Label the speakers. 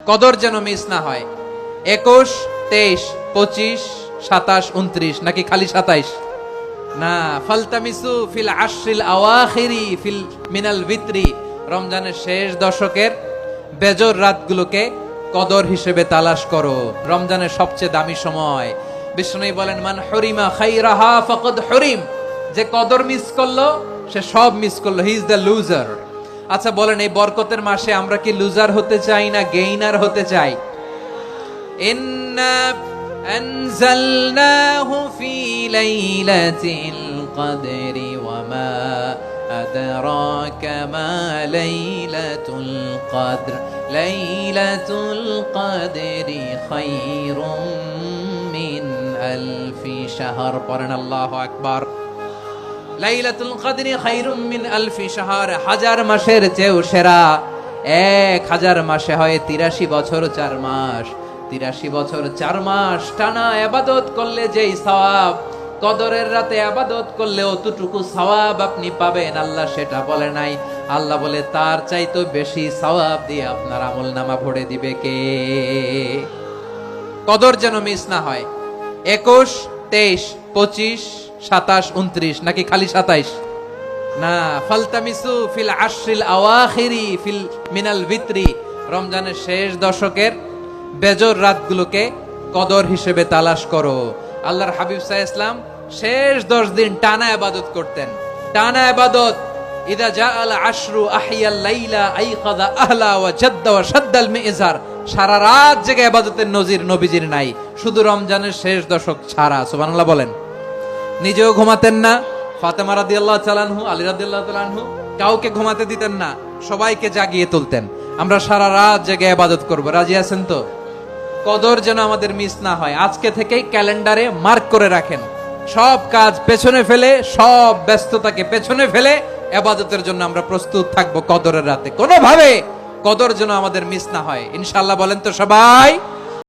Speaker 1: কদর যেন মিস না হয়। 21, 23, 25, 27, 29 নাকি খালি 27? না, ফালতামিসু ফিল আশরিল আওয়াখিরি ফিল মিনাল ভিতরি, রমজানের শেষ দশকের বেজর রাতগুলোকে কদর হিসেবে তালাশ করো। রমজানের সবচেয়ে দামি সময়। বিষ্ণু বলেন, মান হরিমা খাইরাহা ফাকাদ হরিম, যে কদর মিস করলো সে সব মিস করলো, হি ইজ দ্য লুজার। আচ্ছা বলেন, এই বরকতের মাসে আমরা কি লুজার হতে চাই না গেইনার হতে চাই? ইন্না আনজালনাহু ফি লাইলাতিল কদরি ওয়া মা আদরাকা মা লাইলাতুল কদর লাইলাতুল কদরি খায়রুম মিন আলফি শাহর। পড়েন আল্লাহু আকবার। লাইলাতুল কদরি খায়রুম মিন আলফি শাহর, হাজার মাসের চেয়েও সেরা। 1000 মাসে হয় 83 বছর 4 মাস। 83 বছর 4 মাস টানা ইবাদত করলে যেই সওয়াব, কদরের রাতে ইবাদত করলে অতটুকু সওয়াব আপনি পাবেন, আল্লাহ সেটা বলে নাই। আল্লাহ বলে তার চাইতে বেশি সওয়াব দিয়ে আপনার আমলনামা ভরে দিবে কে? কদর যেন মিস না হয়। 21, 23, 25, 27, 29 নাকি খালি 27? না, ফালতামিসু ফিল আশরিল আওয়াখিরি ফিল মিনাল ভিতরি, রমজানের শেষ দশকের বেজর রাতগুলোকে কদর হিসেবে তালাশ করো। আল্লাহর হাবিব সাল্লাল্লাহু আলাইহি ওয়াসাল্লাম শেষ 10 দিন টানা ইবাদত করতেন, টানা ইবাদত। ইদা জাআল আশরু আহিয়াল লাইলা আইকাযা আহলা ওয়া জাদ্দা ওয়া শাদ্দাল মিজার, সারা রাত জেগে ইবাদতের নজির নবীজির নাই, শুধু রমজানের শেষ দশক ছাড়া। সুবহানাল্লাহ বলেন। নিজেও ঘুমাতেন না, ফাতেমা রাদিয়াল্লাহু তাআলা আনহু, আলী রাদিয়াল্লাহু তাআলা আনহু কাউকে ঘুমাতে দিতেন না, সবাইকে জাগিয়ে তুলতেন। আমরা সারা রাত জেগে ইবাদত করব, রাজি আছেন তো? কদর যেন আমাদের মিস না হয়। আজকে থেকেই ক্যালেন্ডারে মার্ক করে রাখেন, সব কাজ পেছনে ফেলে, সব ব্যস্ততাকে পেছনে ফেলে ইবাদতের জন্য আমরা প্রস্তুত থাকবো কদরের রাতে। কোনোভাবে কদর যেন আমাদের মিস না হয়, ইনশাআল্লাহ। বলেন তো সবাই।